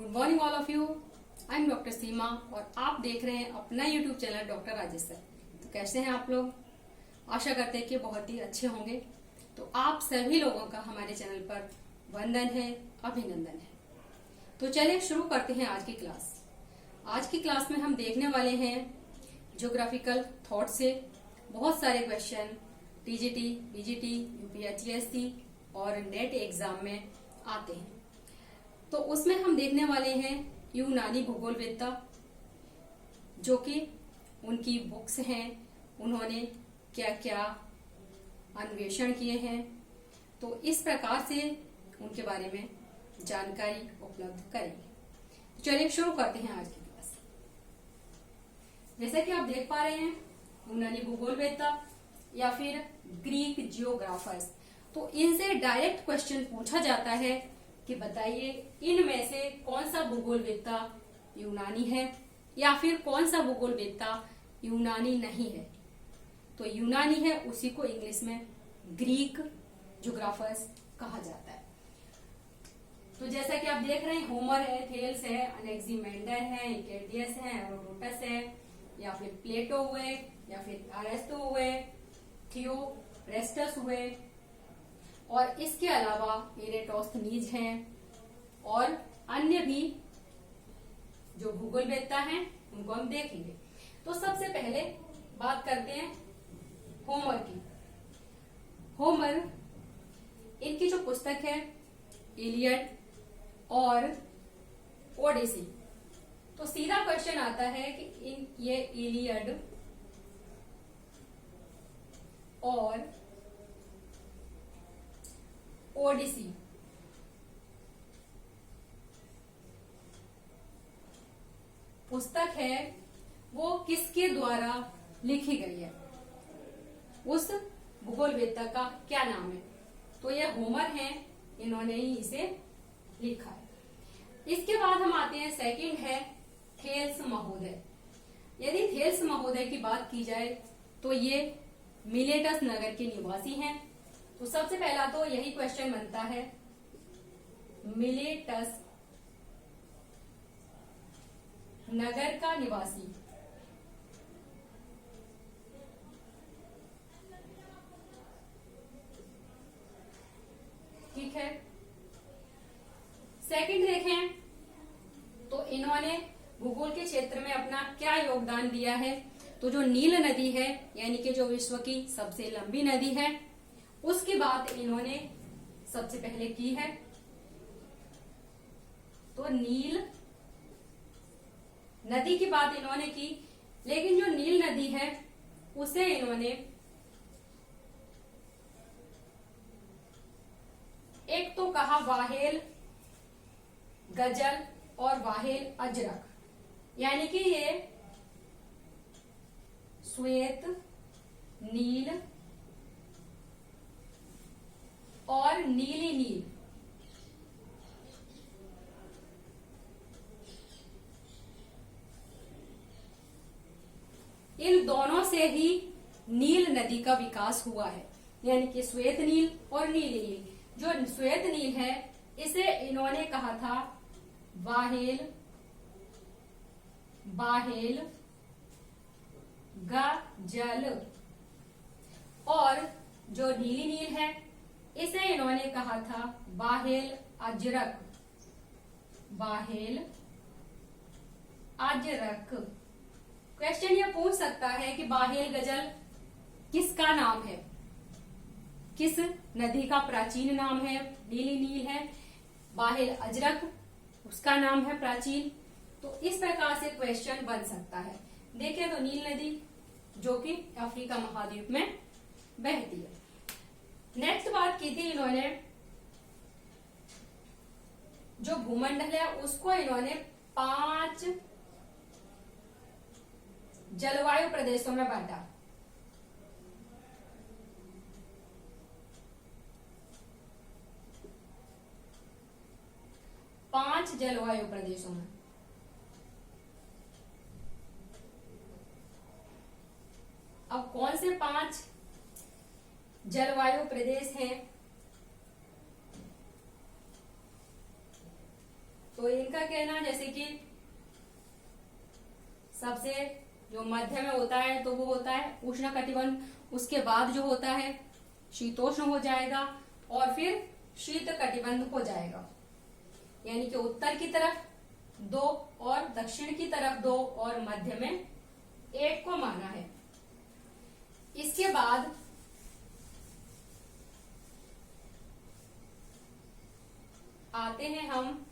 Good morning all of you. I am doctor Seema और आप देख रहे हैं अपना YouTube channel doctor Rajesh sir. तो कैसे हैं आप लोग? आशा करते हैं कि बहुत ही अच्छे होंगे। तो आप सभी लोगों का हमारे चैनल पर वंदन है, अभिनंदन है। तो चलिए शुरू करते हैं आज की क्लास। आज की क्लास में हम देखने वाले हैं ज्योग्राफिकल थॉट से बहुत सारे क्वेश्चन टीजीटी, बीजीटी, यूपीएससी और नेट एग्जाम में आते हैं। तो उसमें हम देखने वाले हैं यूनानी भूगोलवेत्ता, जो कि उनकी बुक्स हैं, उन्होंने क्या क्या अन्वेषण किए हैं। तो इस प्रकार से उनके बारे में जानकारी उपलब्ध करेंगे। तो चलिए शुरू करते हैं आज की क्लास। जैसा कि आप देख पा रहे हैं, यूनानी भूगोलवेत्ता या फिर ग्रीक जियोग्राफर्स, तो इनसे डायरेक्ट क्वेश्चन पूछा जाता है कि बताइए इनमें से कौन सा भूगोलवेत्ता यूनानी है या फिर कौन सा भूगोलवेत्ता यूनानी नहीं है। तो यूनानी है उसी को इंग्लिश में ग्रीक जियोग्राफर्स कहा जाता है। तो जैसा कि आप देख रहे हैं, होमर है, थेल्स है, अनेक्सिमेंडर है, इकेडियस है, हेरोडोटस है, या फिर प्लेटो हुए, या फिर अरेस्टो हुए, थियोरेस्टस हुए, और इसके अलावा एरेटोस्थनीज हैं और अन्य भी जो भूगोलवेत्ता हैं उनको हम देखेंगे। तो सबसे पहले बात करते हैं होमर की। होमर, इनकी जो पुस्तक है इलियड और ओडिसी। तो सीधा क्वेश्चन आता है कि ये इलियड और ओडिसी पुस्तक है वो किसके द्वारा लिखी गई है, उस भूगोलवेत्ता का क्या नाम है। तो ये होमर है, इन्होंने ही इसे लिखा है। इसके बाद हम आते हैं, सेकंड है थेल्स महोदय। यदि थेल्स महोदय की बात की जाए तो ये मिलेटस नगर के निवासी हैं। तो सबसे पहला तो यही क्वेश्चन बनता है, मिलेटस नगर का निवासी। ठीक है। सेकंड देखें तो इन्होंने भूगोल के क्षेत्र में अपना क्या योगदान दिया है। तो जो नील नदी है, यानी कि जो विश्व की सबसे लंबी नदी है, उसकी बात इन्होंने सबसे पहले की है। तो नील नदी की बात इन्होंने की, लेकिन जो नील नदी है उसे इन्होंने एक तो कहा वाहेल गजल और वाहेल अजरक, यानी कि ये श्वेत, नील और नीली नील, इन दोनों से ही नील नदी का विकास हुआ है। यानी कि श्वेत नील और नीली नील। जो श्वेत नील है इसे इन्होंने कहा था वाहेल बाहेल गजल, और जो नीली नील है इसे इन्होंने कहा था बाहेल अजरक, बाहेल अजरक। क्वेश्चन ये पूछ सकता है कि बाहेल गजल किसका नाम है, किस नदी का प्राचीन नाम है। नीली नील है, बाहेल अजरक उसका नाम है प्राचीन। तो इस प्रकार से क्वेश्चन बन सकता है। देखिए तो नील नदी जो कि अफ्रीका महाद्वीप में बहती है। नेक्स्ट बात की थी इन्होंने, जो भूमंडल है उसको इन्होंने 5 जलवायु प्रदेशों में बांटा। पांच जलवायु प्रदेशों में। अब कौन से 5 जलवायु प्रदेश हैं तो इनका कहना जैसे कि सबसे जो मध्य में होता है तो वो होता है उष्ण कटिबंध, उसके बाद जो होता है शीतोष्ण हो जाएगा और फिर शीत कटिबंध हो जाएगा। यानी कि उत्तर की तरफ 2 और दक्षिण की तरफ 2 और मध्य में 1 को माना है। इसके बाद आते हैं हम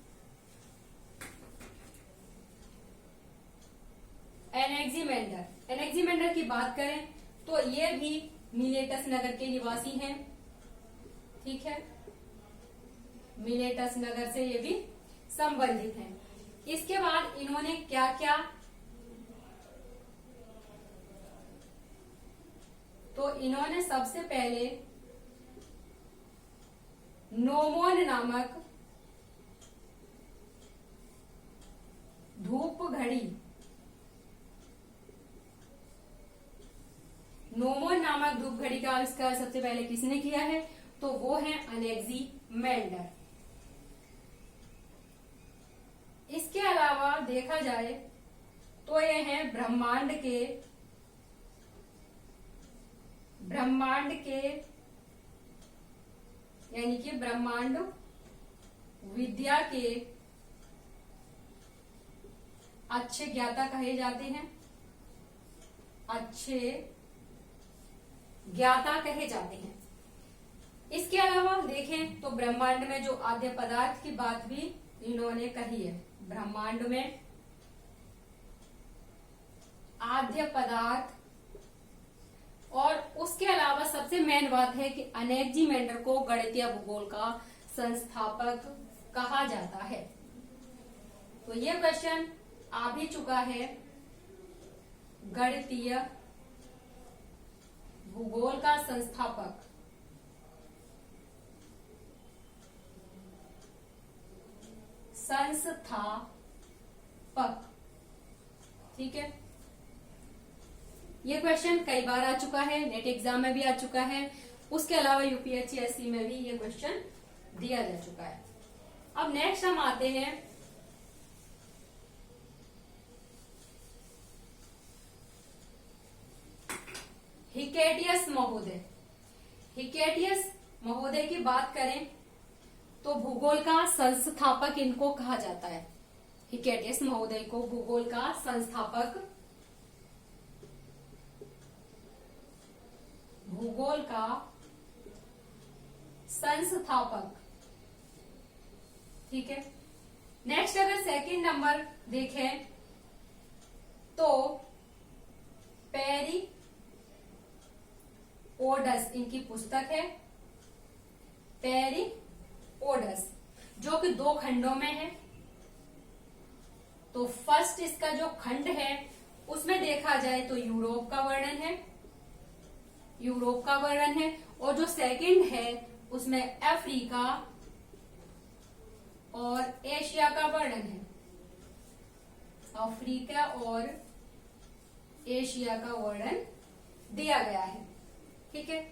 एनेक्सिमेंडर। एनेक्सिमेंडर की बात करें तो ये भी मिलेटस नगर के निवासी हैं, ठीक है, मिलेटस नगर से ये भी संबंधित हैं। इसके बाद इन्होंने क्या क्या, तो इन्होंने सबसे पहले नोमोन नामक धूप घड़ी, नोमोन नामक धूप घड़ी का आविष्कार सबसे पहले किसने किया है, तो वो है एनेक्सिमेंडर। इसके अलावा देखा जाए तो ये हैं ब्रह्मांड के यानी कि ब्रह्मांड विद्या के अच्छे ज्ञाता कहे जाते हैं, अच्छे ज्ञाता कहे जाते हैं। इसके अलावा देखें तो ब्रह्मांड में जो आद्य पदार्थ की बात भी इन्होंने कही है। ब्रह्मांड में आद्य पदार्थ, और उसके अलावा सबसे मेन बात है कि एनेक्सिमेंडर को गणितीय भूगोल का संस्थापक कहा जाता है। तो ये क्वेश्चन आ भी चुका है, गणितीय भूगोल का संस्थापक ठीक है। ये क्वेश्चन कई बार आ चुका है, नेट एग्जाम में भी आ चुका है, उसके अलावा यूपीएससी में भी ये क्वेश्चन दिया जा चुका है। अब नेक्स्ट हम आते हैं हिकेटियस महोदय। हिकेटियस महोदय की बात करें तो भूगोल का संस्थापक इनको कहा जाता है। हिकेटियस महोदय को भूगोल का संस्थापक, भूगोल का संस्थापक, ठीक है। नेक्स्ट अगर सेकंड नंबर देखें तो पेरी ओडस इनकी पुस्तक है, पेरी ओडस, जो कि 2 खंडों में है। तो फर्स्ट इसका जो खंड है उसमें देखा जाए तो यूरोप का वर्णन है, यूरोप का वर्णन है, और जो सेकंड है उसमें अफ्रीका और एशिया का वर्णन है, अफ्रीका और एशिया का वर्णन दिया गया है, ठीक है।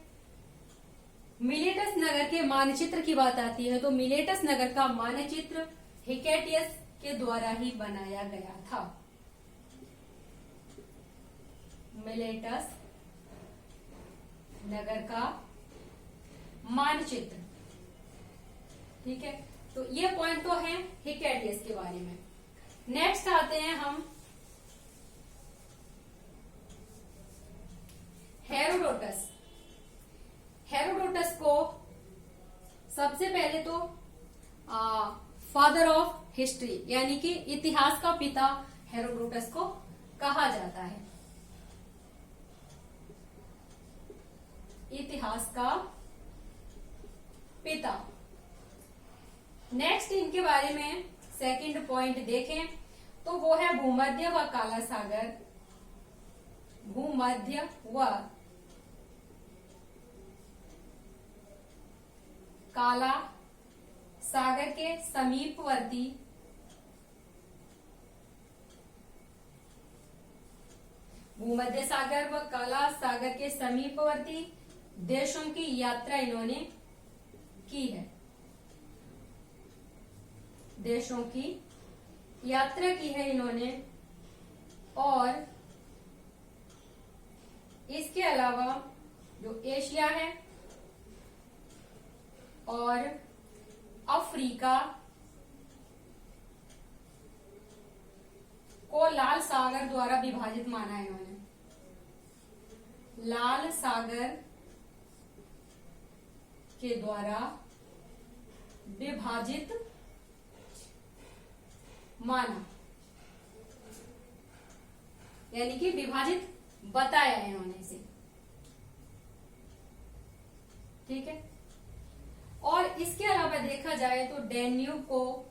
मिलेटस नगर के मानचित्र की बात आती है तो मिलेटस नगर का मानचित्र हिकेटियस के द्वारा ही बनाया गया था। मिलेटस नगर का मानचित्र, ठीक है। तो ये पॉइंट तो है हिकेटियस के बारे में। नेक्स्ट आते हैं हम हेरोडोटस। हेरोडोटस को सबसे पहले तो फादर ऑफ हिस्ट्री यानी कि इतिहास का पिता हेरोडोटस को कहा जाता है, इतिहास का पिता। नेक्स्ट इनके बारे में सेकंड पॉइंट देखें तो वो है भूमध्य व काला सागर, भूमध्य व काला सागर के समीपवर्ती भूमध्य सागर व काला सागर के समीपवर्ती देशों की यात्रा इन्होंने की है। देशों की यात्रा की है इन्होंने, और इसके अलावा जो एशिया है और अफ्रीका को लाल सागर द्वारा विभाजित माना है इन्होंने। लाल सागर के द्वारा विभाजित माना, यानी कि विभाजित बताया है इन्होंने इसे। ठीक है। और इसके अलावा देखा जाए तो डैन्यूब को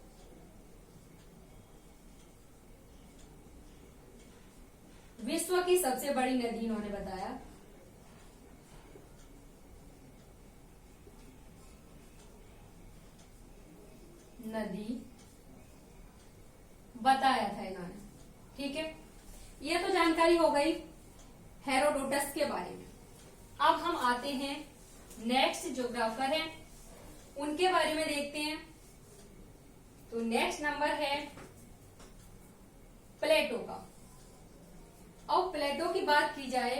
विश्व की सबसे बड़ी नदी इन्होंने बताया। नदी बताया था इन्होंने। ठीक है, ये तो जानकारी हो गई हेरोडोटस के बारे में। अब हम आते हैं नेक्स्ट ज्योग्राफर हैं उनके बारे में देखते हैं। तो नेक्स्ट नंबर है प्लेटो का। अब प्लेटो की बात की जाए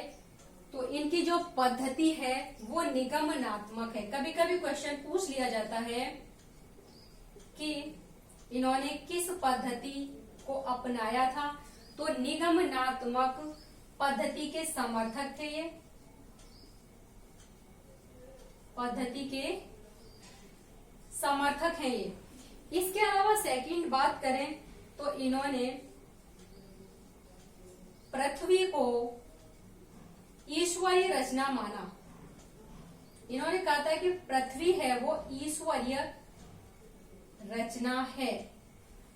तो इनकी जो पद्धति है वो निगमनात्मक है। कभी कभी क्वेश्चन पूछ लिया जाता है कि इन्होंने किस पद्धति को अपनाया था, तो निगमनात्मक पद्धति के समर्थक थे ये, पद्धति के समर्थक हैं ये। इसके अलावा सेकंड बात करें तो इन्होंने पृथ्वी को ईश्वरीय रचना माना। इन्होंने कहा था कि पृथ्वी है वो ईश्वरीय रचना है,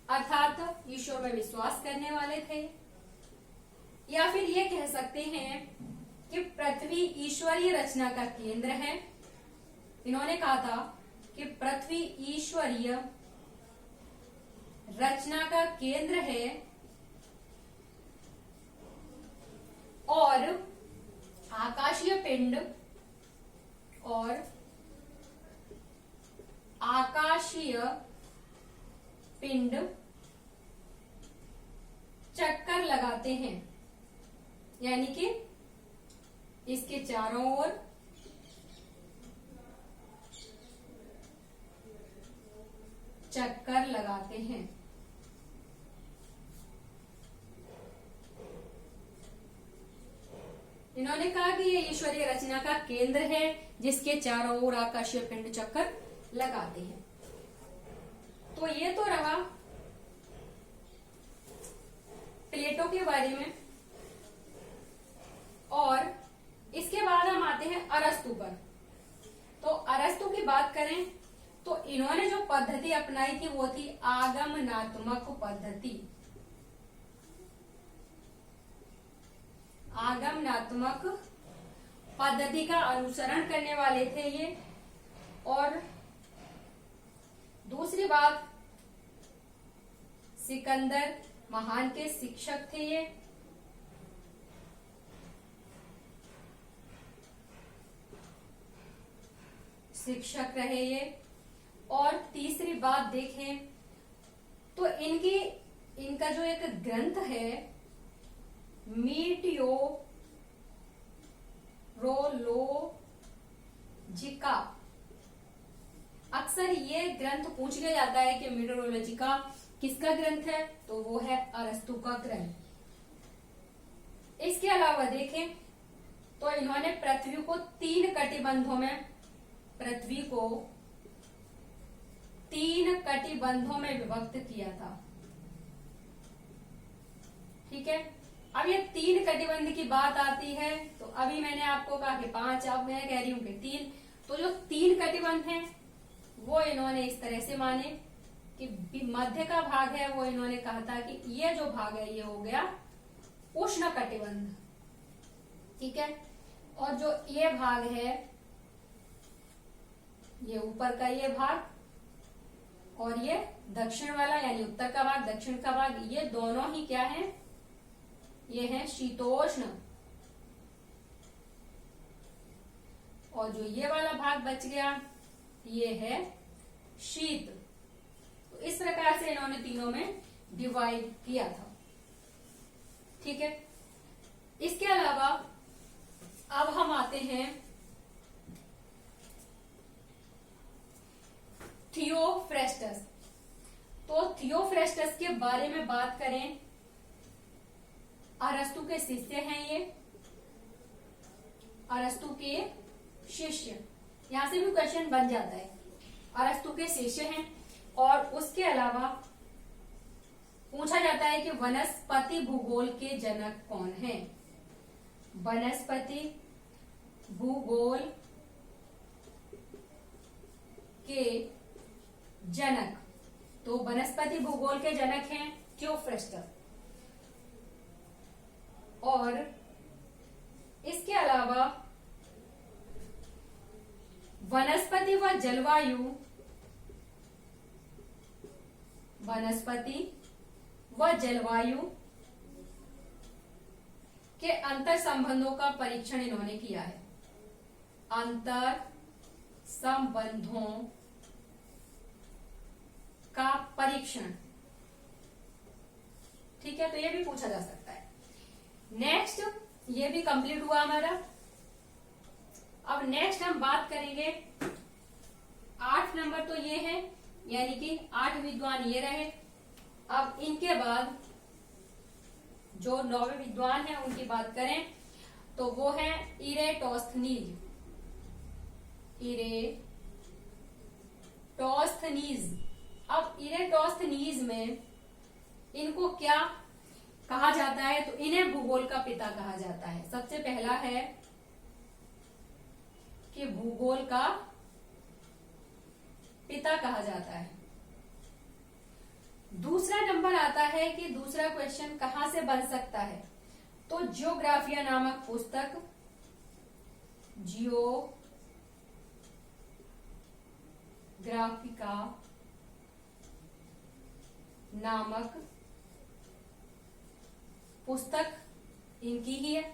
अर्थात ईश्वर में विश्वास करने वाले थे। या फिर ये कह सकते हैं कि पृथ्वी ईश्वरीय रचना का केंद्र है। इन्होंने कहा था कि पृथ्वी ईश्वरीय रचना का केंद्र है और आकाशीय पिंड चक्कर लगाते हैं, यानी कि इसके चारों ओर चक्कर लगाते हैं। इन्होंने कहा कि ये ईश्वरीय रचना का केंद्र है जिसके चारों ओर आकाशीय पिंड चक्कर लगाते हैं। तो ये तो रहा प्लेटो के बारे में। और इसके बाद हम आते हैं अरस्तु पर। तो अरस्तु की बात करें तो इन्होंने जो पद्धति अपनाई थी वो थी आगमनात्मक पद्धति। आगमनात्मक पद्धति का अनुसरण करने वाले थे ये। और दूसरी बात, सिकंदर महान के शिक्षक थे ये। शिक्षक रहे ये। और तीसरी बात देखें तो इनका जो एक ग्रंथ है मीटियोरोलॉजिका, अक्सर ये ग्रंथ पूछ लिया जाता है कि मीटियोरोलॉजिका किसका ग्रंथ है, तो वो है अरस्तु का ग्रंथ। इसके अलावा देखें तो इन्होंने पृथ्वी को 3 कटिबंधों में विभक्त किया था। ठीक है। अब ये 3 कटिबंध की बात आती है तो अभी मैंने आपको कहा कि 5, अब मैं कह रही हूं कि 3। तो जो 3 कटिबंध हैं वो इन्होंने इस तरह से माने कि मध्य का भाग है वो इन्होंने कहा था कि ये जो भाग है ये हो गया उष्ण कटिबंध। ठीक है। और जो ये भाग है, ये ऊपर का ये भाग और ये दक्षिण वाला यानी उत्तर का भाग दक्षिण का भाग, ये दोनों ही क्या है, ये है शीतोष्ण। और जो ये वाला भाग बच गया ये है शीत। तो तो इस प्रकार से इन्होंने तीनों में डिवाइड किया था। ठीक है, इसके अलावा अब हम आते हैं थियोफ्रेस्टस। तो थियोफ्रेस्टस के बारे में बात करें, अरस्तु के शिष्य हैं ये, अरस्तु के शिष्य, यहां से भी क्वेश्चन बन जाता है। अरस्तु के शिष्य हैं और उसके अलावा पूछा जाता है कि वनस्पति भूगोल के जनक कौन हैं। वनस्पति भूगोल के जनक, तो वनस्पति भूगोल के जनक हैं थियोफ्रेस्टस। और इसके अलावा वनस्पति व जलवायु, वनस्पति व जलवायु के अंतर संबंधों का परीक्षण इन्होंने किया है। अंतर संबंधों का परीक्षण, ठीक है, तो ये भी पूछा जा सकता है। नेक्स्ट, ये भी कंप्लीट हुआ हमारा। अब नेक्स्ट हम बात करेंगे 8 नंबर, तो ये है, यानी कि 8 विद्वान ये रहे। अब इनके बाद जो 9वें विद्वान हैं उनकी बात करें तो वो है इरेटोस्थनीज। इरेटोस्थनीज, अब इरेटोस्थनीज में इनको क्या कहा जाता है, तो इन्हें भूगोल का पिता कहा जाता है। सबसे पहला है कि भूगोल का पिता कहा जाता है। दूसरा नंबर आता है कि दूसरा क्वेश्चन कहां से बन सकता है, तो जियोग्राफिया नामक पुस्तक, जियोग्राफिका नामक पुस्तक इनकी ही है।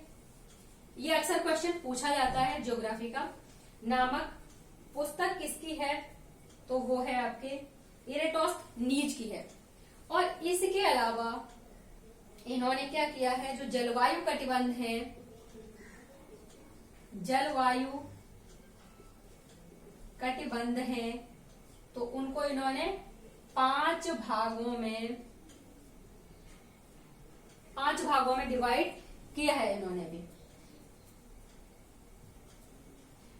ये अक्सर क्वेश्चन पूछा जाता है, ज्योग्राफी का नामक पुस्तक किसकी है, तो वो है आपके इरेटोस्थनीज की है। और इसके अलावा इन्होंने क्या किया है, जो जलवायु कटिबंध है, जलवायु कटिबंध है, तो उनको इन्होंने 5 भागों में डिवाइड किया है इन्होंने भी।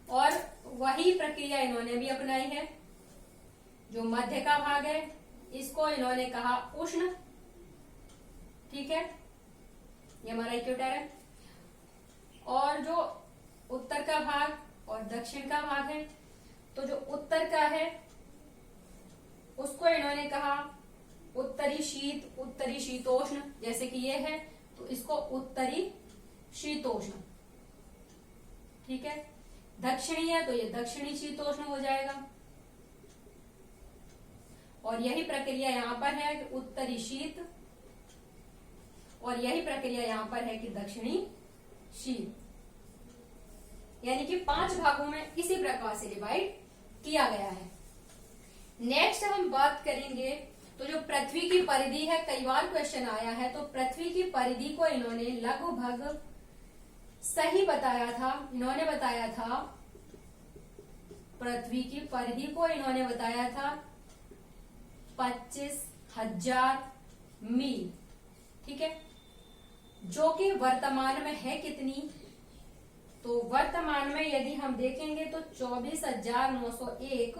और वही प्रक्रिया इन्होंने भी अपनाई है। जो मध्य का भाग है इसको इन्होंने कहा उष्ण, ठीक है, ये हमारा इक्वेटर है। और जो उत्तर का भाग और दक्षिण का भाग है, तो जो उत्तर का है उसको इन्होंने कहा उत्तरी शीत, उत्तरी शीतोष्ण, जैसे कि ये है तो इसको उत्तरी शीतोष्ण, ठीक है। दक्षिणी है तो ये दक्षिणी शीतोष्ण हो जाएगा। और यही प्रक्रिया यहां पर है कि उत्तरी शीत, और यही प्रक्रिया यहां पर है कि दक्षिणी शीत, यानी कि 5 भागों में इसी प्रकार से डिवाइड किया गया है। नेक्स्ट हम बात करेंगे तो जो पृथ्वी की परिधि है, कई बार क्वेश्चन आया है, तो पृथ्वी की परिधि को इन्होंने लगभग सही बताया था। इन्होंने बताया था पृथ्वी की परिधि को इन्होंने बताया था 25,000 मील, ठीक है, जो कि वर्तमान में है कितनी, तो वर्तमान में यदि हम देखेंगे तो 24,901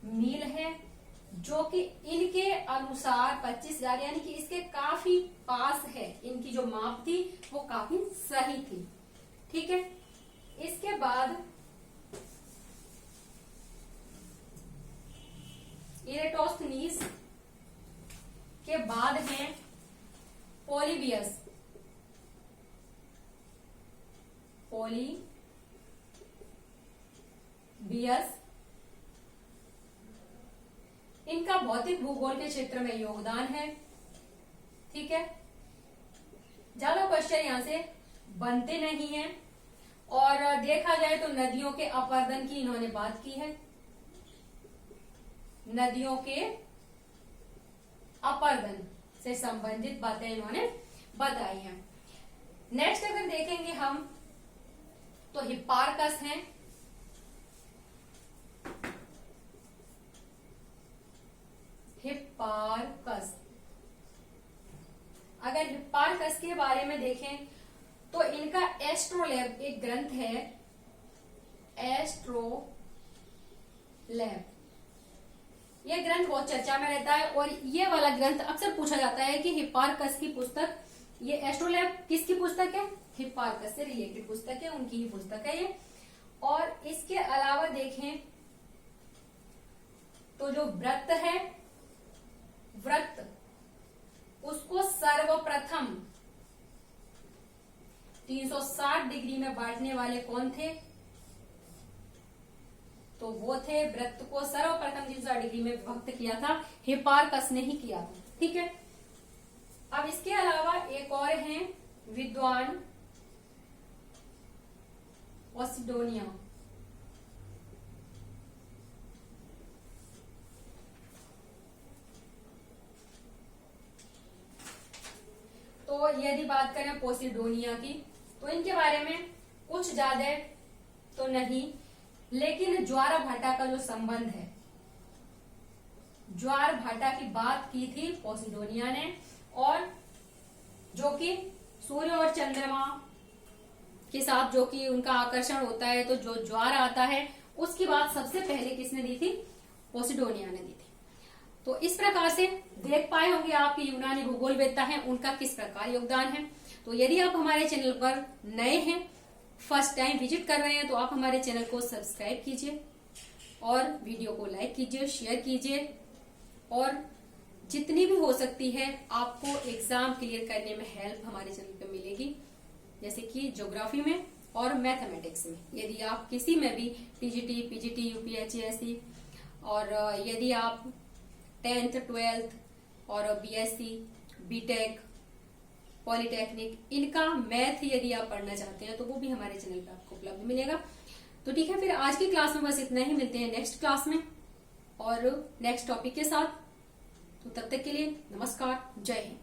मील है, जो कि इनके अनुसार 25,000 यानी कि इसके काफी पास है। इनकी जो माप थी वो काफी सही थी, ठीक है। इसके बाद इरेटोस्थनीज के बाद है पोलिबियस। पोलिबियस, इनका भौतिक भूगोल के क्षेत्र में योगदान है, ठीक है। ज्यादा क्वेश्चन यहां से बनते नहीं हैं। और देखा जाए तो नदियों के अपरदन की इन्होंने बात की है, नदियों के अपरदन से संबंधित बातें इन्होंने बताई हैं। नेक्स्ट अगर देखेंगे हम तो हिप्पार्कस हैं। हिप्पार्कस, अगर हिप्पार्कस के बारे में देखें तो इनका एस्ट्रोलैब एक ग्रंथ है, एस्ट्रोलैब। यह ग्रंथ बहुत चर्चा में रहता है और ये वाला ग्रंथ अक्सर पूछा जाता है कि हिप्पार्कस की पुस्तक, ये एस्ट्रोलैब किसकी पुस्तक है? हिप्पार्कस से रिलेटेड पुस्तक है, उनकी ही पुस्तक है ये। और इसके अलावा देखें तो जो व्रत है, व्रत उसको सर्वप्रथम 360 डिग्री में बांटने वाले कौन थे? तो वो थे, व्रत को सर्वप्रथम 360 डिग्री में विभक्त किया था हिप्पार्कस ने ही किया था। ठीक है। अब इसके अलावा एक और हैं विद्वान पोसिडोनिया। तो यदि बात करें पोसिडोनिया की तो इनके बारे में कुछ ज्यादा तो नहीं, लेकिन ज्वार भाटा का जो संबंध है, ज्वार भाटा की बात की थी पोसिडोनिया ने, और जो कि सूर्य और चंद्रमा के साथ जो कि उनका आकर्षण होता है, तो जो ज्वार आता है उसकी बात सबसे पहले किसने दी थी? पोसिडोनिया ने दी थी। तो इस प्रकार से देख पाए होंगे आप कि यूनानी भूगोलवेत्ता हैं, उनका किस प्रकार योगदान है। तो यदि आप हमारे चैनल पर नए हैं, फर्स्ट टाइम विजिट कर रहे हैं, तो आप हमारे चैनल को सब्सक्राइब कीजिए और वीडियो को लाइक कीजिए, शेयर कीजिए, और जितनी भी हो सकती है आपको एग्जाम क्लियर करने में हेल्प हमारे चैनल पर मिलेगी, जैसे कि ज्योग्राफी में और मैथमेटिक्स में। यदि आप किसी में भी टीजीटी, पीजीटी, यूपीएससी, और यदि आप 10th 12th और बीएससी, बीटेक, पॉलिटेक्निक, इनका मैथ यदि आप पढ़ना चाहते हैं तो वो भी हमारे चैनल पर आपको उपलब्ध मिलेगा। तो ठीक है, फिर आज की क्लास में बस इतना ही। मिलते हैं नेक्स्ट क्लास में और नेक्स्ट टॉपिक के साथ। तो तब तक के लिए नमस्कार, जय हिंद।